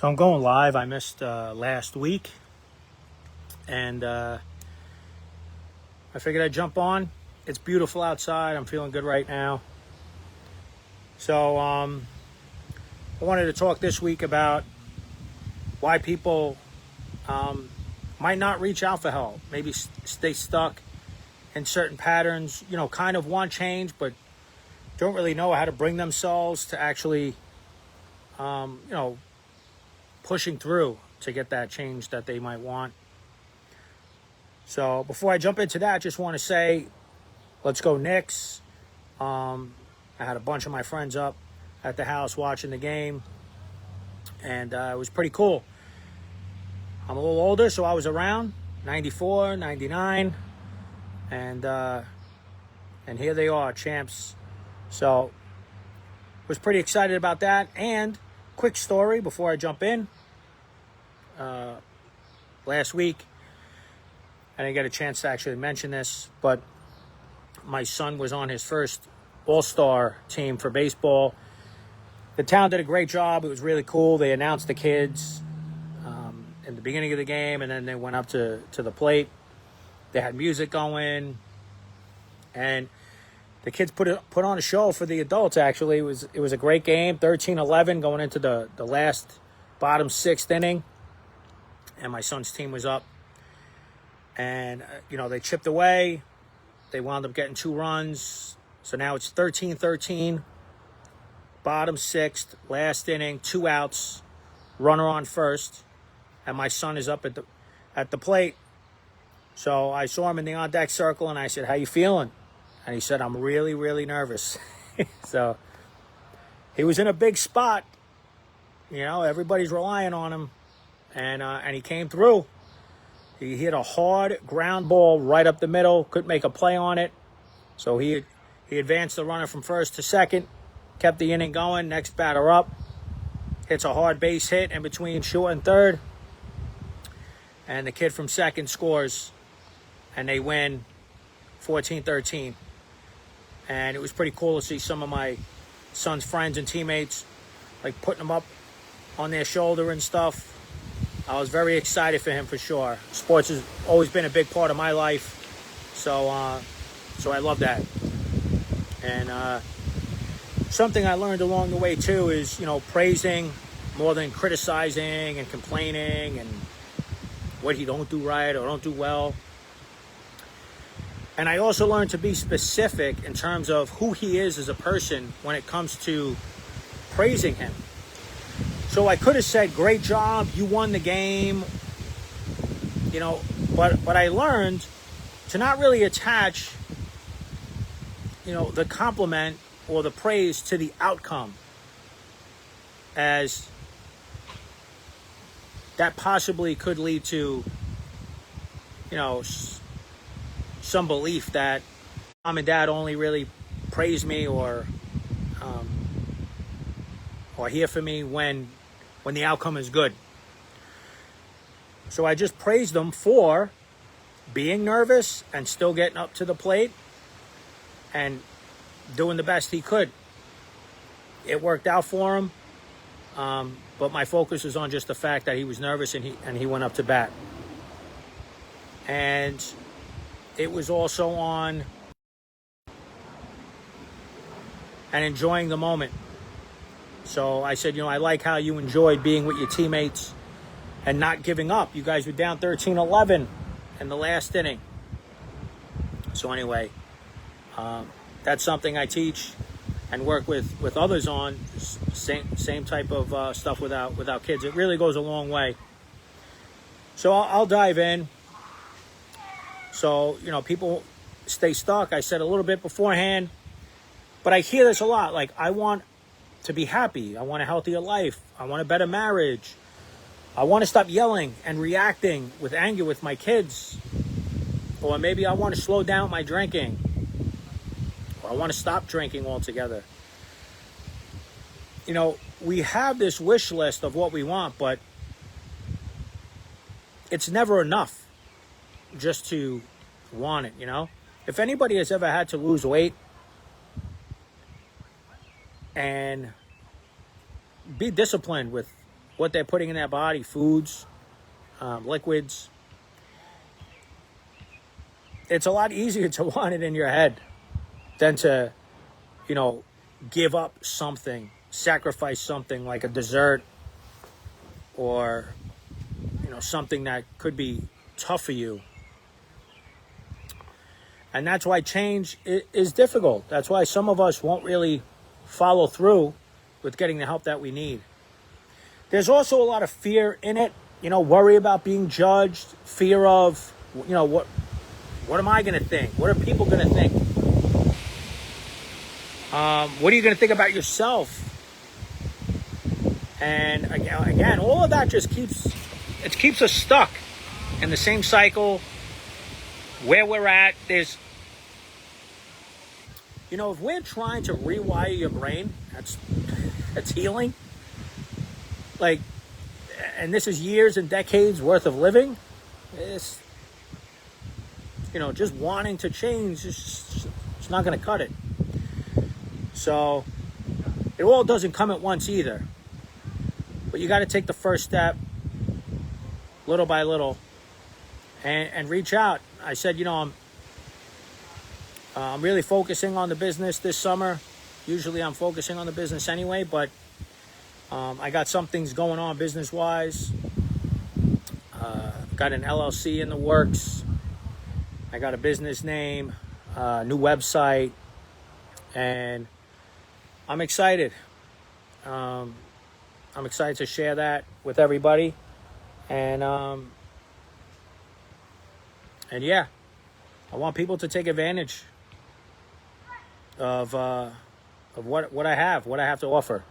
So I'm going live. I missed last week, and I figured I'd jump on. It's beautiful outside. I'm feeling good right now. So I wanted to talk this week about why people might not reach out for help. Maybe stay stuck in certain patterns, kind of want change, but don't really know how to bring themselves to actually, pushing through to get that change that they might want. So before I jump into that, I just want to say, let's go Knicks. I had a bunch of my friends up at the house watching the game, and it was pretty cool. I'm a little older, so I was around, 94, 99, and here they are, champs. So was pretty excited about that. And quick story before I jump in. Last week, I didn't get a chance to actually mention this, but my son was on his first all-star team for baseball. The town did a great job. It was really cool. They announced the kids in the beginning of the game, and then they went up to the plate. They had music going, and the kids put on a show for the adults, actually. It was a great game, 13-11 going into the last bottom sixth inning. And my son's team was up. And, they chipped away. They wound up getting 2 runs. So now it's 13-13. Bottom sixth, last inning, 2 outs. Runner on first. And my son is up at the plate. So I saw him in the on-deck circle, and I said, "How you feeling?" And he said, "I'm really, really nervous." So he was in a big spot. Everybody's relying on him. And he came through. He hit a hard ground ball right up the middle. Couldn't make a play on it. So he advanced the runner from first to second. Kept the inning going. Next batter up. Hits a hard base hit in between short and third. And the kid from second scores. And they win 14-13. And it was pretty cool to see some of my son's friends and teammates putting him up on their shoulder and stuff. I was very excited for him, for sure. Sports has always been a big part of my life, so I love that. And something I learned along the way too is praising more than criticizing and complaining and what he don't do right or don't do well. And I also learned to be specific in terms of who he is as a person when it comes to praising him. So I could have said, "Great job, you won the game," but I learned to not really attach, the compliment or the praise to the outcome, as that possibly could lead to, some belief that mom and dad only really praise me or here for me when the outcome is good. So I just praised him for being nervous and still getting up to the plate and doing the best he could. It worked out for him, but my focus is on just the fact that he was nervous and he went up to bat. And it was also on and enjoying the moment. So I said, I like how you enjoyed being with your teammates and not giving up. You guys were down 13-11 in the last inning. So anyway, that's something I teach and work with others on. Same type of stuff without kids. It really goes a long way. So I'll dive in. So, people stay stuck. I said a little bit beforehand, but I hear this a lot. I want to be happy. I want a healthier life. I want a better marriage. I want to stop yelling and reacting with anger with my kids. Or maybe I want to slow down my drinking. Or I want to stop drinking altogether. We have this wish list of what we want, but it's never enough just to want it, If anybody has ever had to lose weight, and be disciplined with what they're putting in their body, foods, liquids. It's a lot easier to want it in your head than to, give up something, sacrifice something like a dessert or, something that could be tough for you. And that's why change is difficult. That's why some of us won't really follow through with getting the help that we need. There's also a lot of fear in it, worry about being judged, fear of, what am I going to think? What are people going to think? What are you going to think about yourself? And again, all of that just keeps us stuck in the same cycle where we're at. There's, if we're trying to rewire your brain, that's healing. And this is years and decades worth of living. It's, just wanting to change, it's not going to cut it. So it all doesn't come at once either. But you got to take the first step, little by little, and reach out. I said, I'm really focusing on the business this summer. Usually I'm focusing on the business anyway, but I got some things going on business-wise. Got an LLC in the works. I got a business name, new website, and I'm excited. I'm excited to share that with everybody. And yeah, I want people to take advantage of what I have to offer.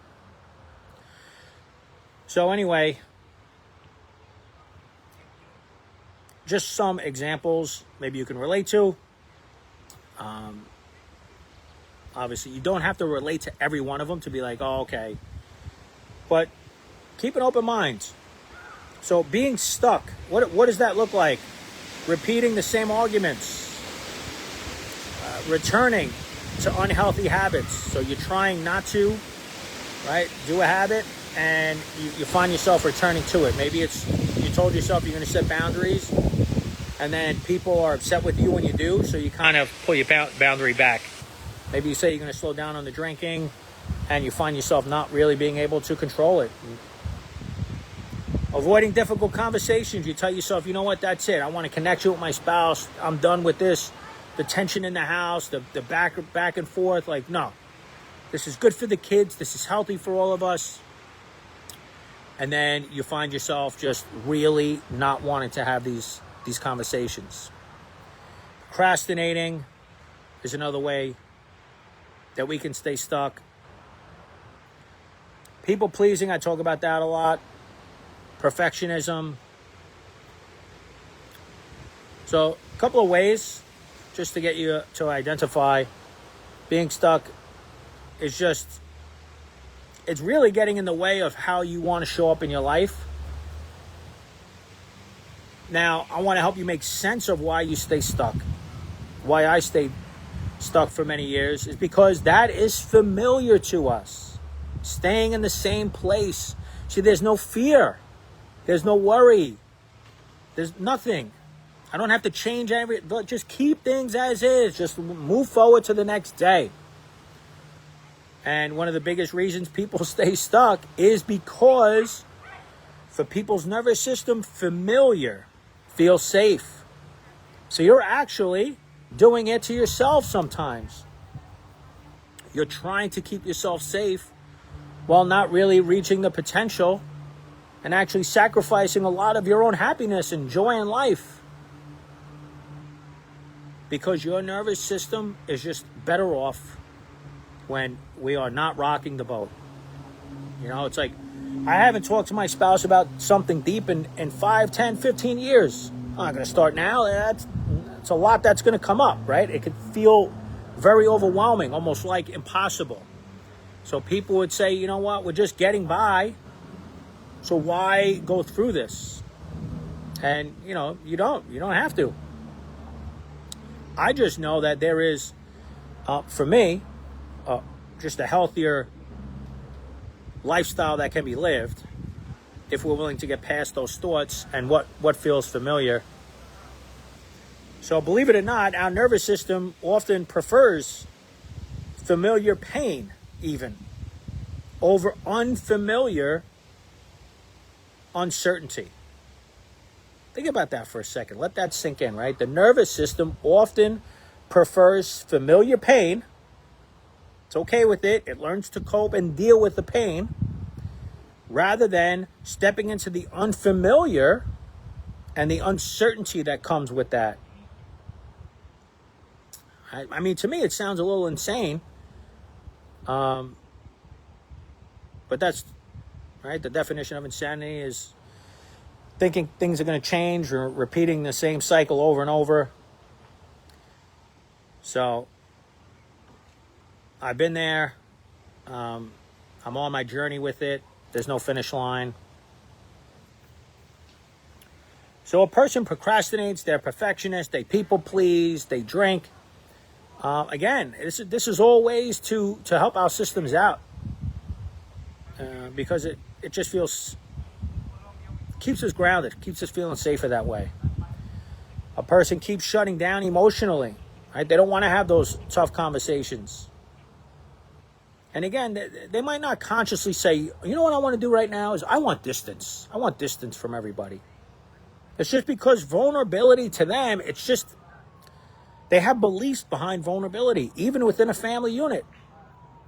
So anyway, just some examples maybe you can relate to. Obviously, you don't have to relate to every one of them to be like, oh, okay. But keep an open mind. So being stuck, what does that look like? Repeating the same arguments. Returning to unhealthy habits. So you're trying not to, right, do a habit, and you find yourself returning to it. Maybe it's you told yourself you're going to set boundaries, and then people are upset with you when you do, so you kind of pull your boundary back. Maybe you say you're going to slow down on the drinking, and you find yourself not really being able to control it. Avoiding difficult conversations. You tell yourself, you know what, that's it. I want to connect you with my spouse. I'm done with this. The tension in the house, the back and forth. Like, no. This is good for the kids. This is healthy for all of us. And then you find yourself just really not wanting to have these conversations. Procrastinating is another way that we can stay stuck. People pleasing, I talk about that a lot. Perfectionism. So a couple of ways just to get you to identify being stuck is just, it's really getting in the way of how you want to show up in your life. Now, I want to help you make sense of why you stay stuck. Why I stayed stuck for many years is because that is familiar to us. Staying in the same place. See, there's no fear. There's no worry. There's nothing. I don't have to change everything. Just keep things as is. Just move forward to the next day. And one of the biggest reasons people stay stuck is because for people's nervous system, familiar feels safe. So you're actually doing it to yourself sometimes. You're trying to keep yourself safe while not really reaching the potential and actually sacrificing a lot of your own happiness and joy in life. Because your nervous system is just better off when we are not rocking the boat. It's like, I haven't talked to my spouse about something deep in 5, 10, 15 years. I'm not going to start now. It's a lot that's going to come up, right? It could feel very overwhelming, almost like impossible. So people would say, you know what, we're just getting by. So why go through this? And, you don't have to. I just know that there is, for me, just a healthier lifestyle that can be lived if we're willing to get past those thoughts and what feels familiar. So believe it or not, our nervous system often prefers familiar pain even over unfamiliar uncertainty. Think about that for a second. Let that sink in, right? The nervous system often prefers familiar pain. It's okay with it. It learns to cope and deal with the pain rather than stepping into the unfamiliar and the uncertainty that comes with that. I mean, to me, it sounds a little insane. But that's, right? The definition of insanity is thinking things are going to change or repeating the same cycle over and over. So I've been there. I'm on my journey with it. There's no finish line. So a person procrastinates, they're perfectionists, they people please, they drink. Again, this is all ways to help our systems out. Because it just keeps us grounded, keeps us feeling safer that way. A person keeps shutting down emotionally, right? They don't want to have those tough conversations. And again, they might not consciously say, you know what I want to do right now is I want distance. I want distance from everybody. It's just because vulnerability to them, it's just, they have beliefs behind vulnerability, even within a family unit,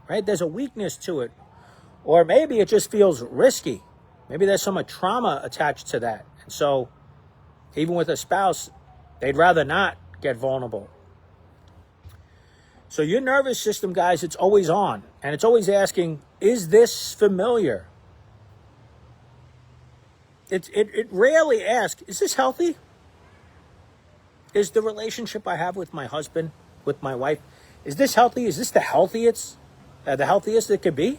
right? There's a weakness to it. Or maybe it just feels risky. Maybe there's some trauma attached to that. And so even with a spouse, they'd rather not get vulnerable. So your nervous system, guys, it's always on. And it's always asking, is this familiar? It rarely asks, is this healthy? Is the relationship I have with my husband, with my wife, is this healthy? Is this the healthiest it could be?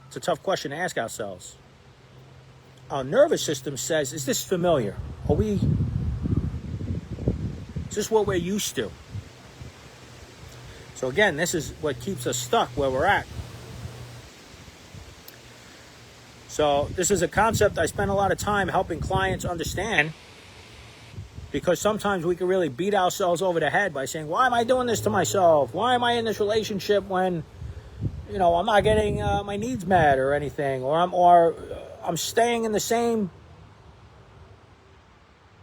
It's a tough question to ask ourselves. Our nervous system says, is this familiar? Is this what we're used to? So again, this is what keeps us stuck where we're at. So this is a concept I spend a lot of time helping clients understand, because sometimes we can really beat ourselves over the head by saying, why am I doing this to myself? Why am I in this relationship when, I'm not getting my needs met or anything, or I'm staying in the same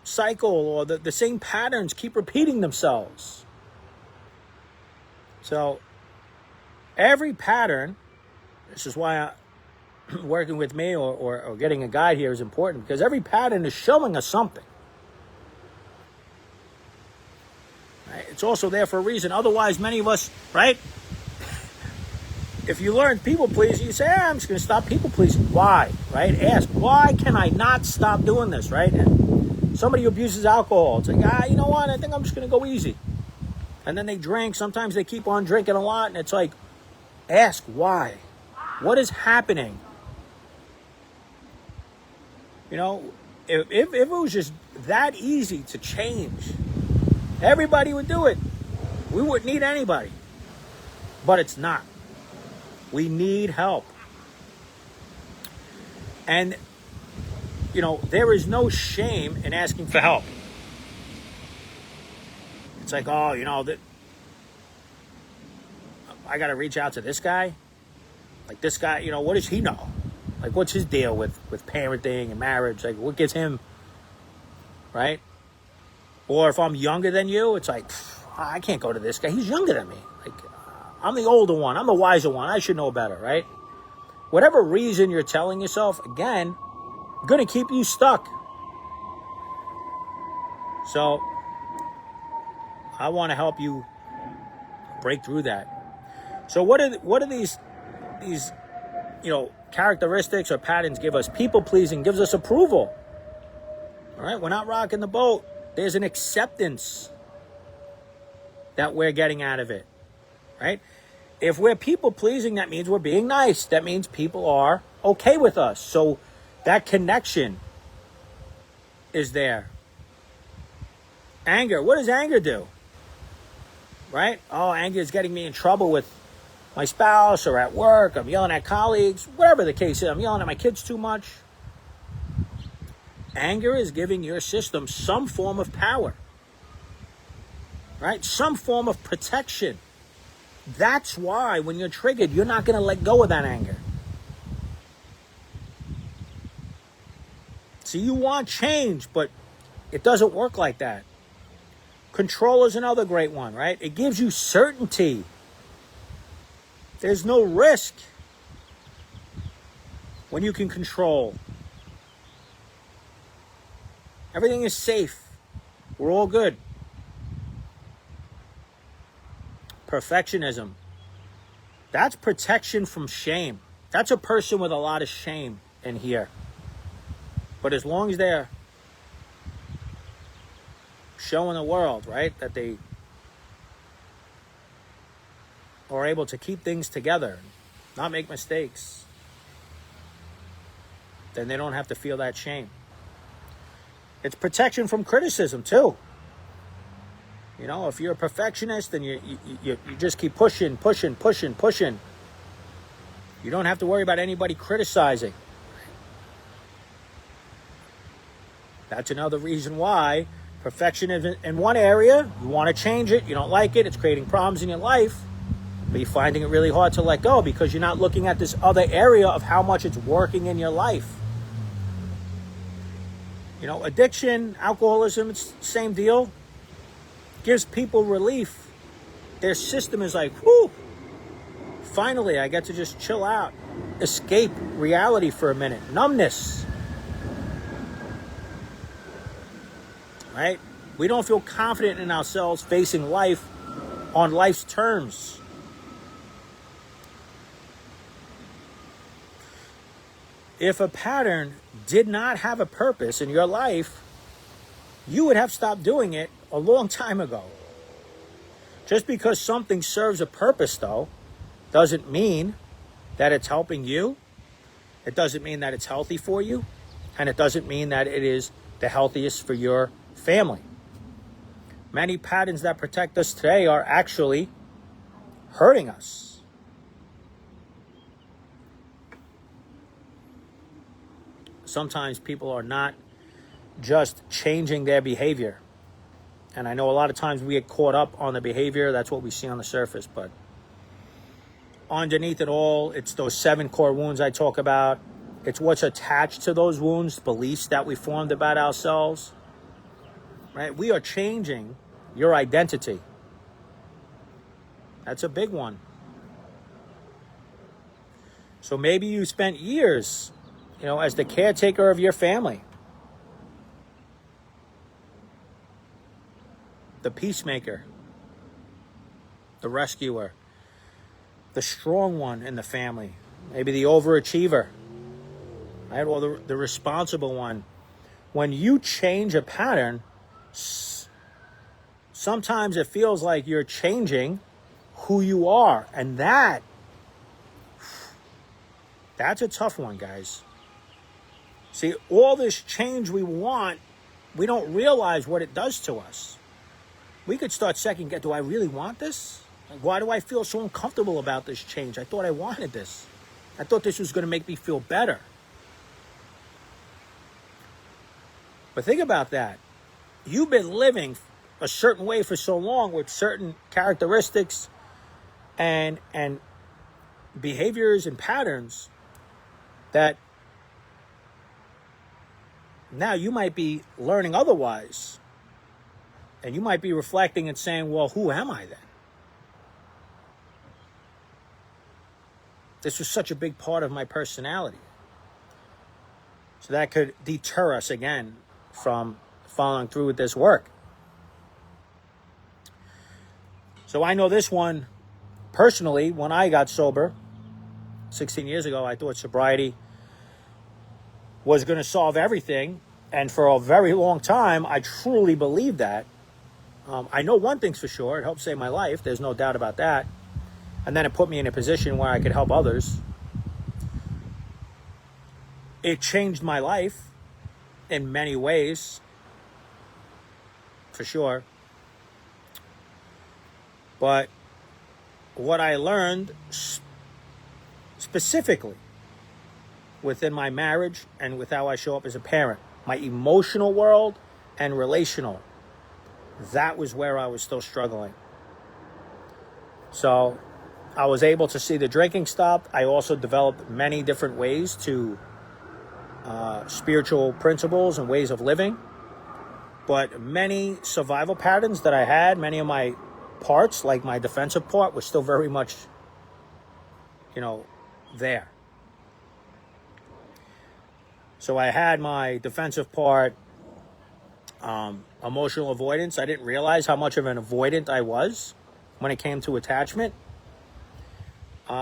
cycle, or the same patterns keep repeating themselves. So every pattern, this is why working with me or getting a guide here is important, because every pattern is showing us something. Right? It's also there for a reason. Otherwise, many of us, right? If you learn people pleasing, you say, I'm just going to stop people pleasing. Why? Right? Ask, why can I not stop doing this? Right? And somebody who abuses alcohol, it's like, you know what? I think I'm just going to go easy. And then they drink. Sometimes they keep on drinking a lot. And it's like, ask why. What is happening? If it was just that easy to change, everybody would do it. We wouldn't need anybody. But it's not. We need help. And, there is no shame in asking for help. It's like, I got to reach out to this guy. Like, this guy, what does he know? Like, what's his deal with parenting and marriage? Like, what gets him, right? Or if I'm younger than you, it's like, I can't go to this guy. He's younger than me. Like, I'm the older one. I'm the wiser one. I should know better, right? Whatever reason you're telling yourself, again, going to keep you stuck. So I want to help you break through that. So what are these characteristics or patterns give us? People pleasing gives us approval. All right, we're not rocking the boat. There's an acceptance that we're getting out of it. Right? If we're people pleasing, that means we're being nice. That means people are okay with us. So that connection is there. Anger. What does anger do? Right? Oh, anger is getting me in trouble with my spouse or at work, I'm yelling at colleagues, whatever the case is, I'm yelling at my kids too much. Anger is giving your system some form of power, right? Some form of protection. That's why when you're triggered, you're not going to let go of that anger. So you want change, but it doesn't work like that. Control is another great one, right? It gives you certainty. There's no risk when you can control. Everything is safe. We're all good. Perfectionism. That's protection from shame. That's a person with a lot of shame in here. But as long as they're showing the world, right, that they are able to keep things together, not make mistakes, then they don't have to feel that shame. It's protection from criticism too. You know, if you're a perfectionist and you just keep pushing. You don't have to worry about anybody criticizing. That's another reason why perfectionism in one area, you want to change it, you don't like it, it's creating problems in your life, but you're finding it really hard to let go because you're not looking at this other area of how much it's working in your life. You know, addiction, alcoholism, it's the same deal. Gives people relief. Their system is like, whoo, finally I get to just chill out, escape reality for a minute. Numbness. Right? We don't feel confident in ourselves facing life on life's terms. If a pattern did not have a purpose in your life, you would have stopped doing it a long time ago. Just because something serves a purpose, though, doesn't mean that it's helping you. It doesn't mean that it's healthy for you. And it doesn't mean that it is the healthiest for your family. Many patterns that protect us today are actually hurting us. Sometimes people are not just changing their behavior. And I know a lot of times we get caught up on the behavior. That's what we see on the surface. But underneath it all, it's those 7 core wounds I talk about. It's what's attached to those wounds, beliefs that we formed about ourselves. Right? We are changing your identity. That's a big one. So maybe you spent years, as the caretaker of your family. The peacemaker. The rescuer. The strong one in the family. Maybe the overachiever. Right? Or the responsible one. When you change a pattern, sometimes it feels like you're changing who you are. And that's a tough one, guys. See, all this change we want, we don't realize what it does to us. We could start second guessing, do I really want this? Like, why do I feel so uncomfortable about this change? I thought I wanted this. I thought this was going to make me feel better. But think about that. You've been living a certain way for so long with certain characteristics and behaviors and patterns that now you might be learning otherwise. And you might be reflecting and saying, well, who am I then? This was such a big part of my personality. So that could deter us again from following through with this work. So I know this one personally. When I got sober 16 years ago, I thought sobriety was going to solve everything. And for a very long time, I truly believed that. I know one thing's for sure. It helped save my life. There's no doubt about that. And then it put me in a position where I could help others. It changed my life in many ways, for sure. But what I learned specifically within my marriage and with how I show up as a parent, my emotional world and relational, that was where I was still struggling. So I was able to see the drinking stop. I also developed many different ways to spiritual principles and ways of living. But many survival patterns that I had, many of my parts, like my defensive part, was still very much, there. So I had my defensive part, emotional avoidance. I didn't realize how much of an avoidant I was when it came to attachment.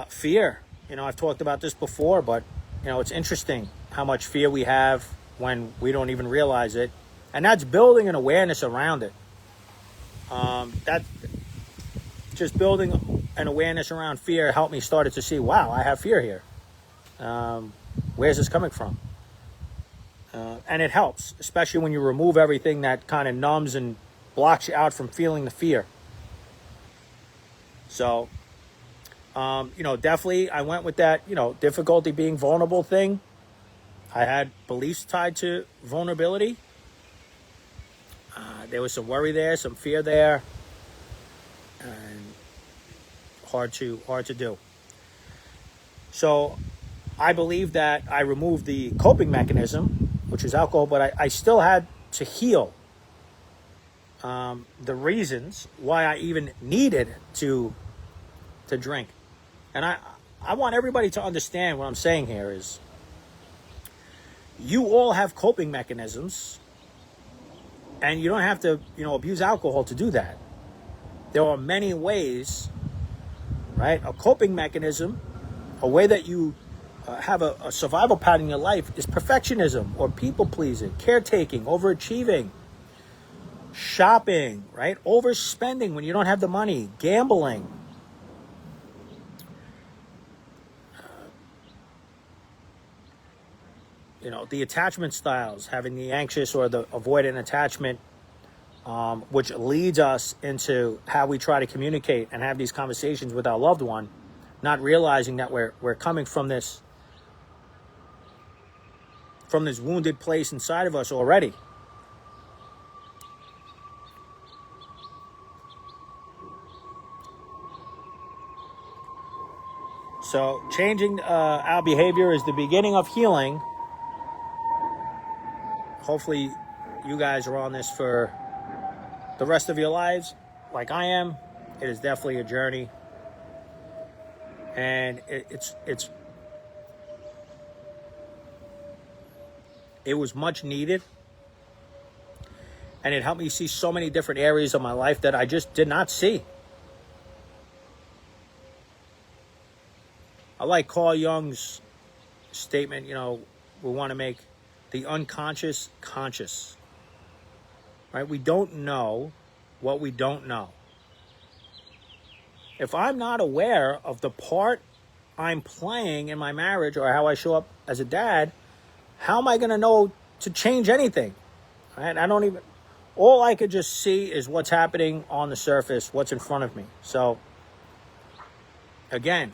Fear. I've talked about this before, but, it's interesting how much fear we have when we don't even realize it. And that's building an awareness around it. That just building an awareness around fear helped me started to see, wow, I have fear here. Where's this coming from? And it helps, especially when you remove everything that kind of numbs and blocks you out from feeling the fear. So, definitely I went with that, difficulty being vulnerable thing. I had beliefs tied to vulnerability. There was some worry there, some fear there, and hard to do. So I believe that I removed the coping mechanism, which is alcohol, but I still had to heal the reasons why I even needed to drink. And I want everybody to understand what I'm saying here is you all have coping mechanisms. And you don't have to, abuse alcohol to do that. There are many ways, right? A coping mechanism, a way that you have a survival pattern in your life is perfectionism or people pleasing, caretaking, overachieving, shopping, right? Overspending when you don't have the money, gambling. The attachment styles, having the anxious or the avoidant attachment, which leads us into how we try to communicate and have these conversations with our loved one, not realizing that we're coming from this wounded place inside of us already. So changing our behavior is the beginning of healing. Hopefully you guys are on this for the rest of your lives like I am. It is definitely a journey, and it was much needed, and it helped me see so many different areas of my life that I just did not see. I like Carl Jung's statement, we want to make the unconscious conscious, right? We don't know what we don't know. If I'm not aware of the part I'm playing in my marriage or how I show up as a dad, how am I going to know to change anything? Right? All I could just see is what's happening on the surface, what's in front of me. So, again,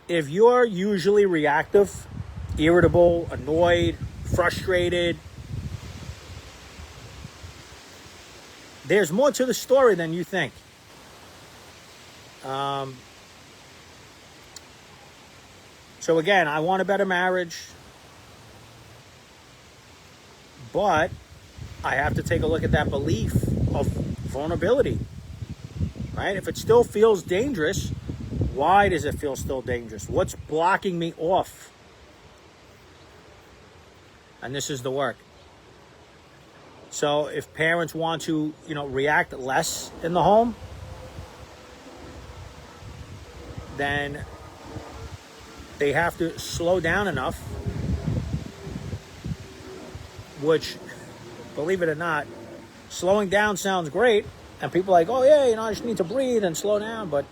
if you're usually reactive, irritable, annoyed, frustrated, there's more to the story than you think. So again, I want a better marriage, but I have to take a look at that belief of vulnerability, right? If it still feels dangerous, why does it feel still dangerous? What's blocking me off? And this is the work. So if parents want to, react less in the home, then they have to slow down enough, which, believe it or not, slowing down sounds great. And people are like, oh yeah, I just need to breathe and slow down. But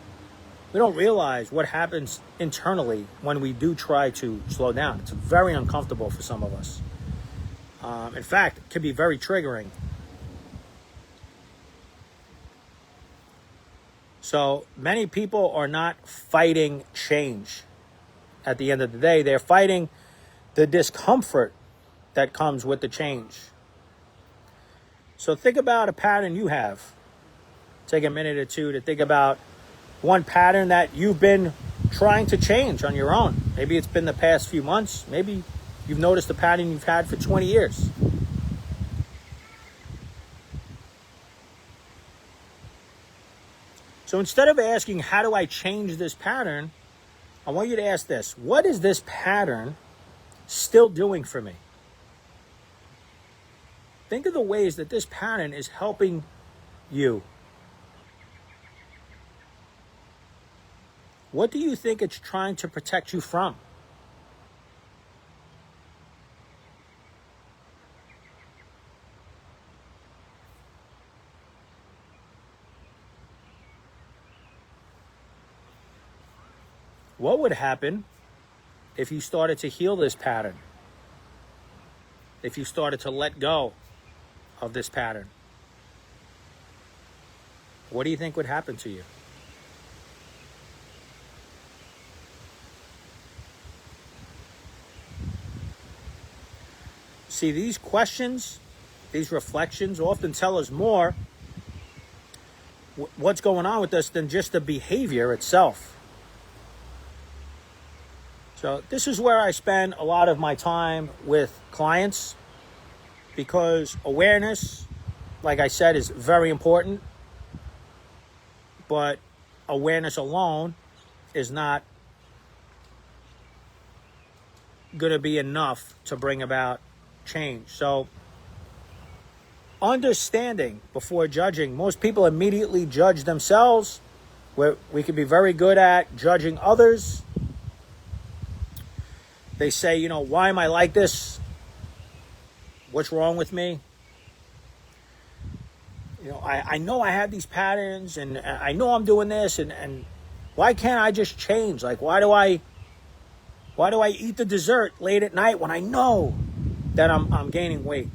we don't realize what happens internally when we do try to slow down. It's very uncomfortable for some of us. In fact, it can be very triggering. So many people are not fighting change. At the end of the day, they're fighting the discomfort that comes with the change. So think about a pattern you have. Take a minute or two to think about one pattern that you've been trying to change on your own. Maybe it's been the past few months. Maybe you've noticed a pattern you've had for 20 years. So instead of asking, how do I change this pattern? I want you to ask this: what is this pattern still doing for me? Think of the ways that this pattern is helping you. What do you think it's trying to protect you from? What would happen if you started to heal this pattern? If you started to let go of this pattern? What do you think would happen to you? See, these questions, these reflections often tell us more what's going on with us than just the behavior itself. So this is where I spend a lot of my time with clients, because awareness, like I said, is very important. But awareness alone is not going to be enough to bring about change. So understanding before judging. Most people immediately judge themselves. We can be very good at judging others. They say, why am I like this? What's wrong with me? I know I have these patterns, and I know I'm doing this, and why can't I just change? Like, why do I eat the dessert late at night when I know that I'm gaining weight?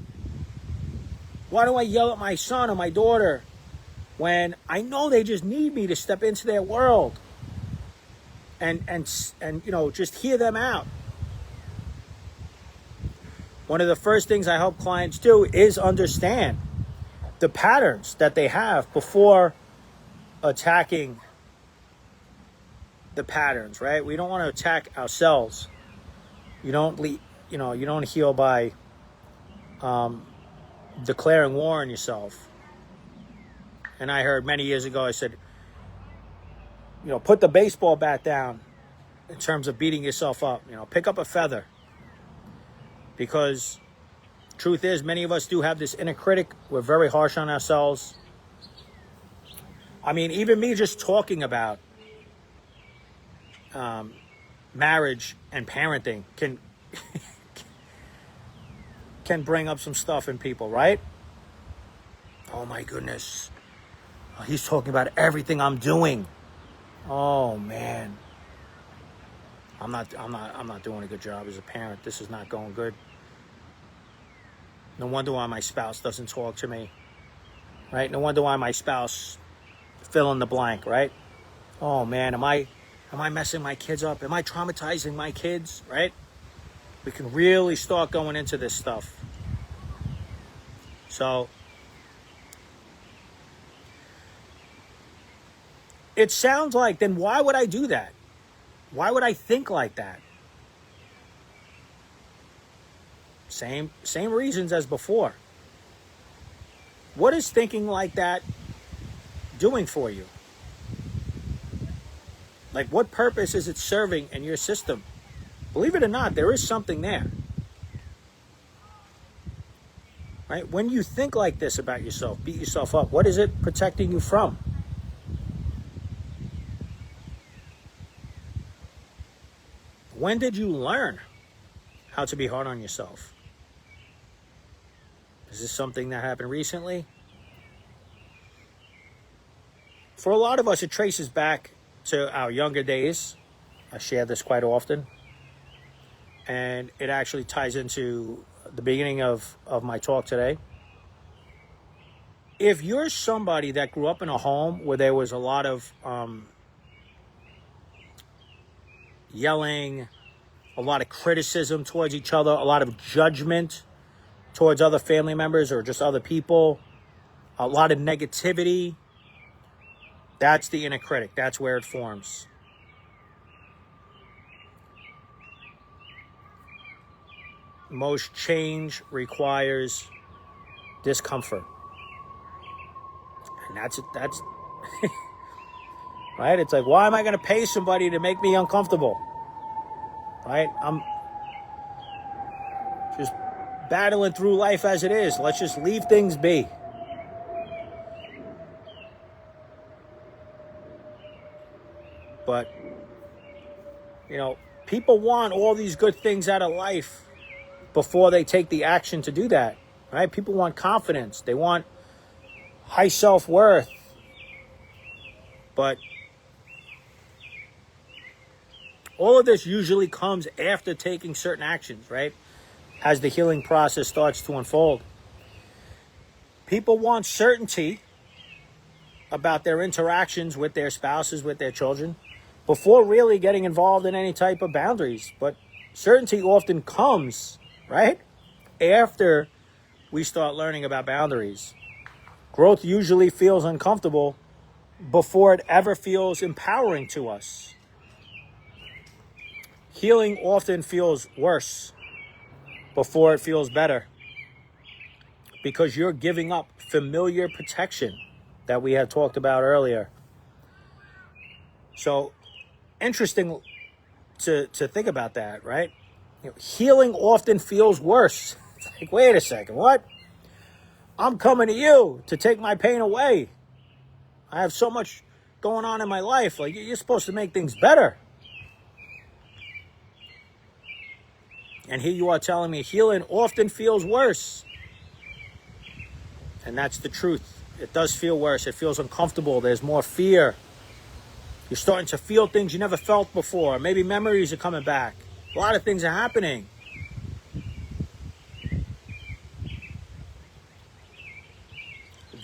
Why do I yell at my son or my daughter when I know they just need me to step into their world and just hear them out? One of the first things I help clients do is understand the patterns that they have before attacking the patterns, right? We don't want to attack ourselves. You don't heal by declaring war on yourself. And I heard many years ago, I said, put the baseball bat down in terms of beating yourself up. Pick up a feather. Because truth is, many of us do have this inner critic. We're very harsh on ourselves. I mean, even me just talking about marriage and parenting can can bring up some stuff in people, right? Oh my goodness. He's talking about everything I'm doing. Oh man. I'm not doing a good job as a parent. This is not going good. No wonder why my spouse doesn't talk to me, right? No wonder why my spouse fill in the blank, right? Oh man, am I messing my kids up? Am I traumatizing my kids, right? We can really start going into this stuff. So it sounds like, then why would I do that? Why would I think like that? Same reasons as before. What is thinking like that doing for you? Like, what purpose is it serving in your system? Believe it or not, there is something there. Right? When you think like this about yourself, beat yourself up, what is it protecting you from? When did you learn how to be hard on yourself? Is this something that happened recently? For a lot of us, it traces back to our younger days. I share this quite often. And it actually ties into the beginning of my talk today. if you're somebody that grew up in a home where there was a lot of yelling, a lot of criticism towards each other, a lot of judgment towards other family members or just other people, a lot of negativity, that's the inner critic. That's where it forms. Most change requires discomfort. And that's right? It's like, why am I going to pay somebody to make me uncomfortable? Right? I'm just battling through life as it is. Let's just leave things be. But, people want all these good things out of life before they take the action to do that, right? People want confidence. They want high self-worth. But all of this usually comes after taking certain actions, right? As the healing process starts to unfold. People want certainty about their interactions with their spouses, with their children, before really getting involved in any type of boundaries. But certainty often comes, right, after we start learning about boundaries. Growth usually feels uncomfortable before it ever feels empowering to us. Healing often feels worse before it feels better, because you're giving up familiar protection that we had talked about earlier. So, interesting to think about that, right? Healing often feels worse. It's like, wait a second, what? I'm coming to you to take my pain away. I have so much going on in my life. Like, you're supposed to make things better. And here you are telling me healing often feels worse. And that's the truth. It does feel worse. It feels uncomfortable. There's more fear. You're starting to feel things you never felt before. Maybe memories are coming back. A lot of things are happening.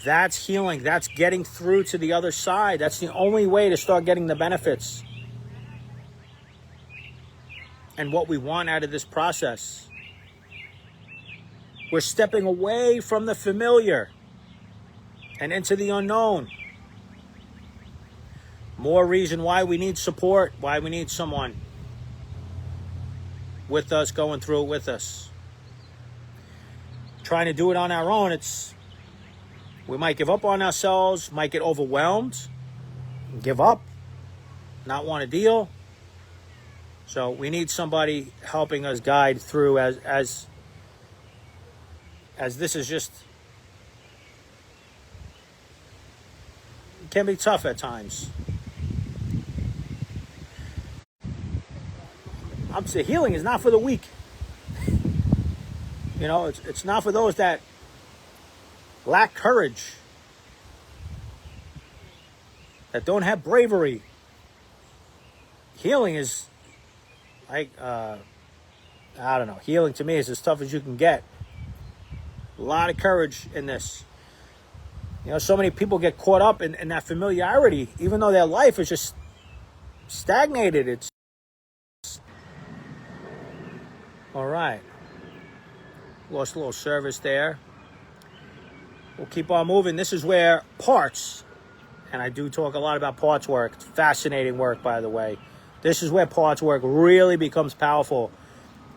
That's healing. That's getting through to the other side. That's the only way to start getting the benefits and what we want out of this process. We're stepping away from the familiar and into the unknown. More reason why we need support, why we need someone with us, going through it with us. Trying to do it on our own, we might give up on ourselves, might get overwhelmed, give up, not want to deal. So we need somebody helping us guide through as this is just, it can be tough at times. I'm saying healing is not for the weak. It's not for those that lack courage, that don't have bravery. Healing is like, I don't know. Healing to me is as tough as you can get. A lot of courage in this. So many people get caught up in that familiarity, even though their life is just stagnated. It's all right. Lost a little service there. We'll keep on moving. This is where parts, and I do talk a lot about parts work. It's fascinating work, by the way. This is where parts work really becomes powerful,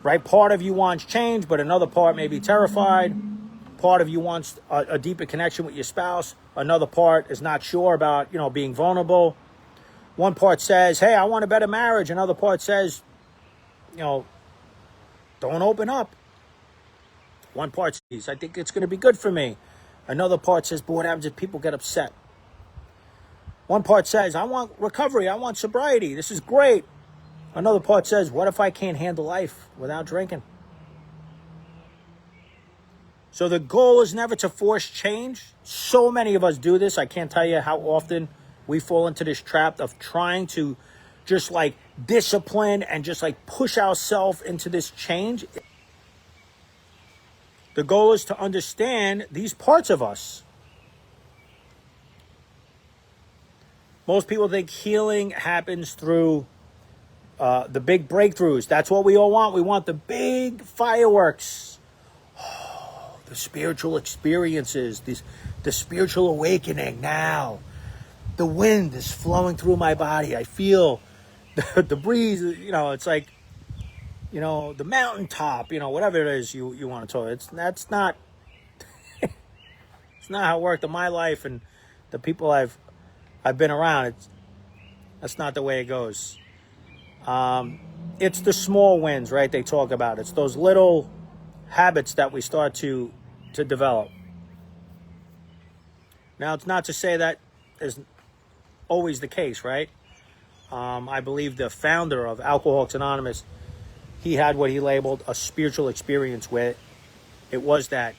right? Part of you wants change, but another part may be terrified. Part of you wants a deeper connection with your spouse. Another part is not sure about, being vulnerable. One part says, hey, I want a better marriage. Another part says, don't open up. One part says, I think it's going to be good for me. Another part says, but what happens if people get upset? One part says, I want recovery. I want sobriety. This is great. Another part says, what if I can't handle life without drinking? So the goal is never to force change. So many of us do this. I can't tell you how often we fall into this trap of trying to just like discipline and just like push ourselves into this change. The goal is to understand these parts of us Most people think healing happens through the big breakthroughs. That's what we all want. We want the big fireworks. Oh, the spiritual experiences, the spiritual awakening now. The wind is flowing through my body. I feel the breeze, it's like, the mountaintop, whatever it is you want to talk. That's not, it's not how it worked in my life and the people I've been around. That's not the way it goes. It's the small wins, right? They talk about. It's those little habits that we start to develop. Now, it's not to say that is always the case, right? I believe the founder of Alcoholics Anonymous, he had what he labeled a spiritual experience where it was that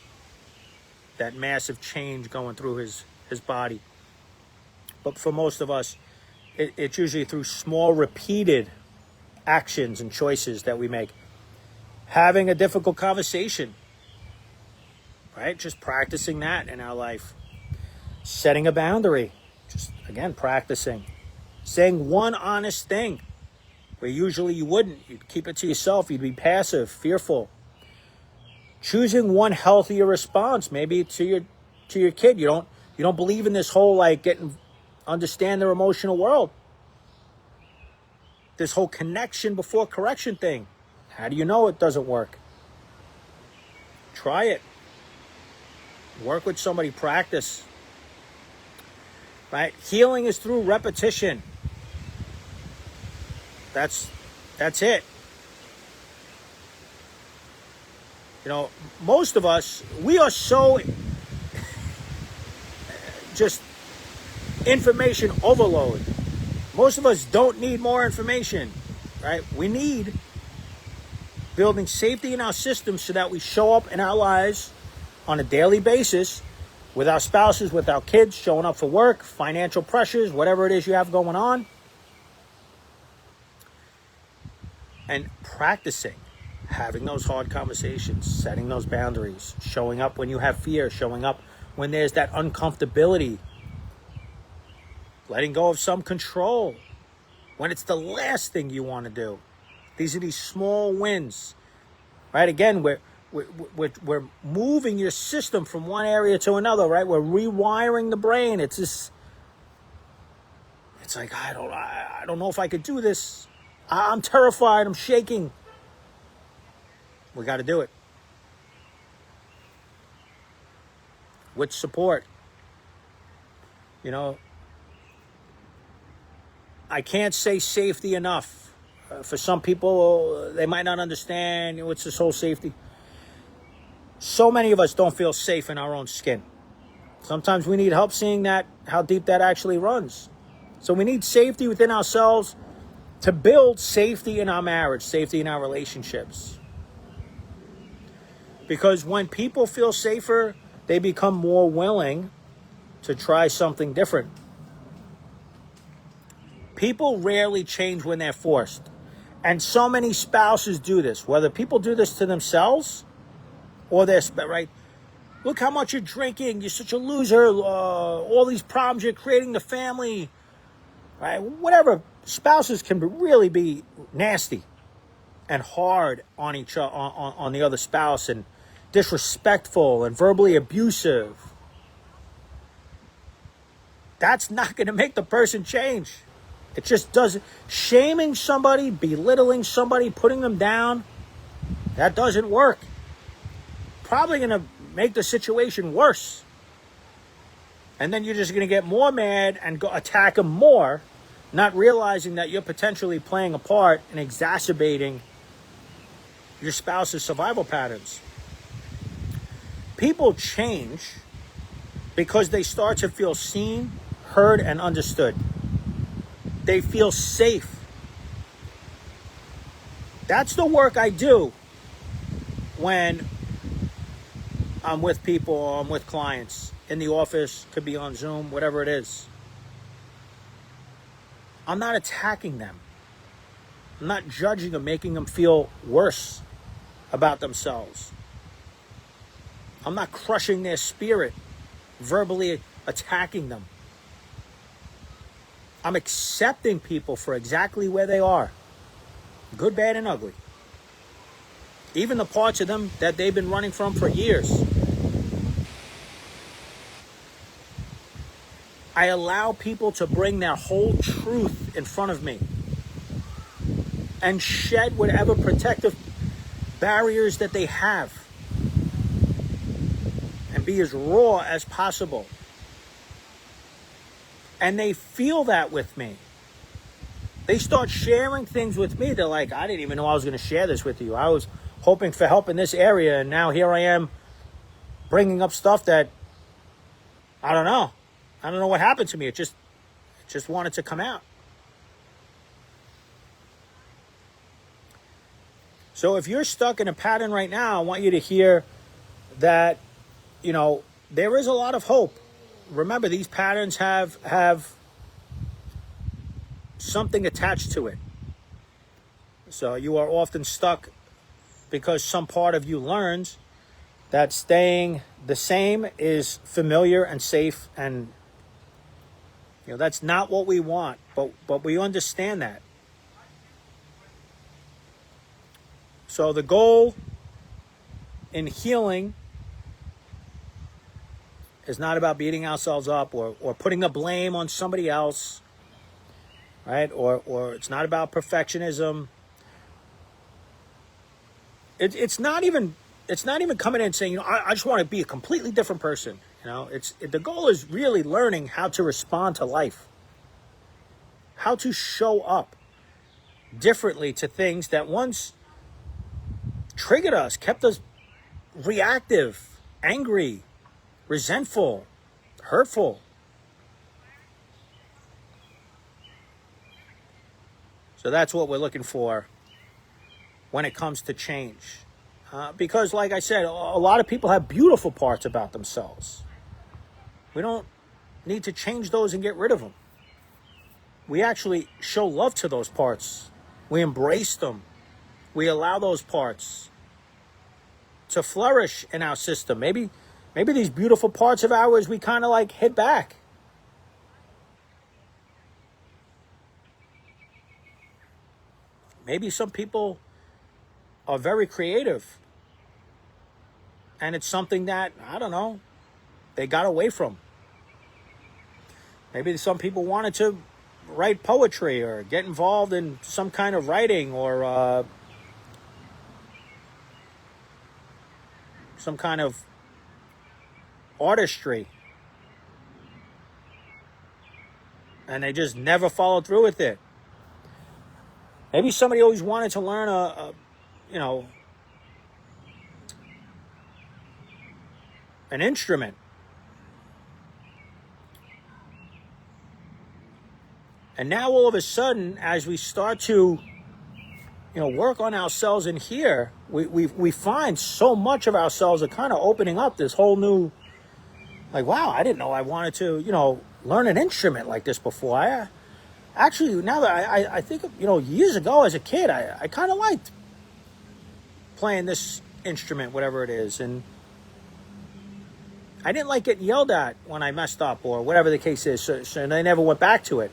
massive change going through his body. But for most of us, it's usually through small repeated actions and choices that we make. Having a difficult conversation, right? Just practicing that in our life. Setting a boundary, just again, practicing. Saying one honest thing where usually you wouldn't. You'd keep it to yourself. You'd be passive, fearful. Choosing one healthier response, maybe to your kid. You don't believe in this whole understand their emotional world. This whole connection before correction thing. How do you know it doesn't work? Try it. Work with somebody, practice. Right? Healing is through repetition. That's it. Most of us, we are so just information overload. Most of us don't need more information, right? We need building safety in our systems so that we show up in our lives on a daily basis with our spouses, with our kids, showing up for work, financial pressures, whatever it is you have going on. And practicing, having those hard conversations, setting those boundaries, showing up when you have fear, showing up when there's that uncomfortability, letting go of some control when it's the last thing you want to do. These are these small wins, right? Again, we're moving your system from one area to another, right? We're rewiring the brain. It's like, I don't know if I could do this. I'm terrified. I'm shaking. We got to do it. With support. I can't say safety enough. For some people, they might not understand what's this whole safety. So many of us don't feel safe in our own skin. Sometimes we need help seeing how deep that actually runs. So we need safety within ourselves to build safety in our marriage, safety in our relationships. Because when people feel safer, they become more willing to try something different. People rarely change when they're forced. And so many spouses do this, whether people do this to themselves or right? Look how much you're drinking. You're such a loser. All these problems. You're creating the family. Right? Whatever. Spouses can really be nasty and hard on each other, on the other spouse, and disrespectful and verbally abusive. That's not going to make the person change. It just doesn't. Shaming somebody, belittling somebody, putting them down, that doesn't work. Probably going to make the situation worse. And then you're just going to get more mad and go attack them more, not realizing that you're potentially playing a part in exacerbating your spouse's survival patterns. People change because they start to feel seen, heard, and understood. They feel safe. That's the work I do when I'm with people or I'm with clients in the office, could be on Zoom, whatever it is. I'm not attacking them. I'm not judging them, making them feel worse about themselves. I'm not crushing their spirit, verbally attacking them. I'm accepting people for exactly where they are, good, bad, and ugly. Even the parts of them that they've been running from for years. I allow people to bring their whole truth in front of me and shed whatever protective barriers that they have and be as raw as possible. And they feel that with me. They start sharing things with me. They're like, I didn't even know I was going to share this with you. I was hoping for help in this area, and now here I am bringing up stuff that I don't know. I don't know what happened to me. It just wanted to come out. So if you're stuck in a pattern right now, I want you to hear that, there is a lot of hope. Remember, these patterns have something attached to it. So you are often stuck because some part of you learns that staying the same is familiar and safe, and that's not what we want, but we understand that. So the goal in healing is not about beating ourselves up or putting the blame on somebody else, right? Or it's not about perfectionism. It's not even coming in and saying, I just want to be a completely different person. The goal is really learning how to respond to life, how to show up differently to things that once triggered us, kept us reactive, angry, resentful, hurtful. So that's what we're looking for when it comes to change. Because like I said, a lot of people have beautiful parts about themselves. We don't need to change those and get rid of them. We actually show love to those parts. We embrace them. We allow those parts to flourish in our system. Maybe these beautiful parts of ours, we kind of like hit back. Maybe some people are very creative, and it's something that, I don't know, they got away from. Maybe some people wanted to write poetry or get involved in some kind of writing or some kind of artistry, and they just never followed through with it. Maybe somebody always wanted to learn an instrument. And now all of a sudden, as we start to, work on ourselves in here, we find so much of ourselves are kind of opening up this whole new, like, wow, I didn't know I wanted to, learn an instrument like this before. Actually, now that I think, years ago as a kid, I kind of liked playing this instrument, whatever it is. And I didn't like getting yelled at when I messed up or whatever the case is. So I never went back to it.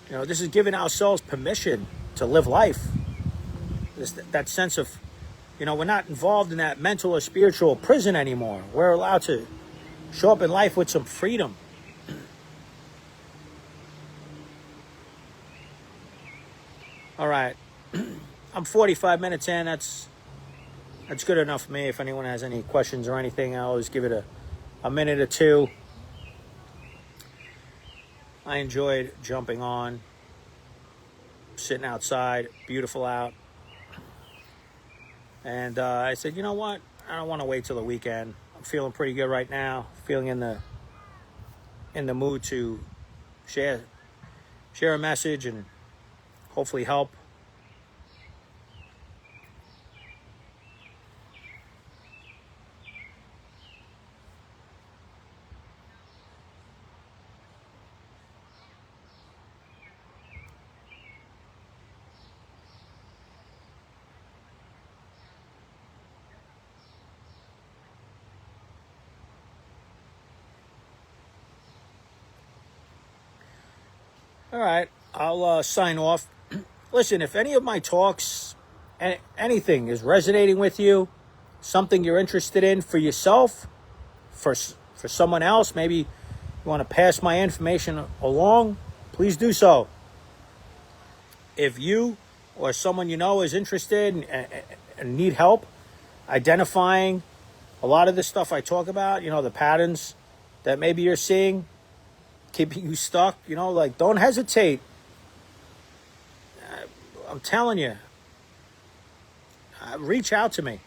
This is giving ourselves permission to live life. That sense of, we're not involved in that mental or spiritual prison anymore. We're allowed to show up in life with some freedom. All right. I'm 45 minutes in. That's good enough for me. If anyone has any questions or anything, I always give it a minute or two. I enjoyed jumping on, sitting outside, beautiful out. And I said, you know what? I don't want to wait till the weekend. I'm feeling pretty good right now. Feeling in the mood to share a message and hopefully help. All right, I'll sign off. Listen, if any of my talks, anything is resonating with you, something you're interested in for yourself, for someone else, maybe you want to pass my information along, please do so. If you or someone you know is interested and need help identifying a lot of the stuff I talk about, the patterns that maybe you're seeing, keeping you stuck, like, don't hesitate. I'm telling you, reach out to me.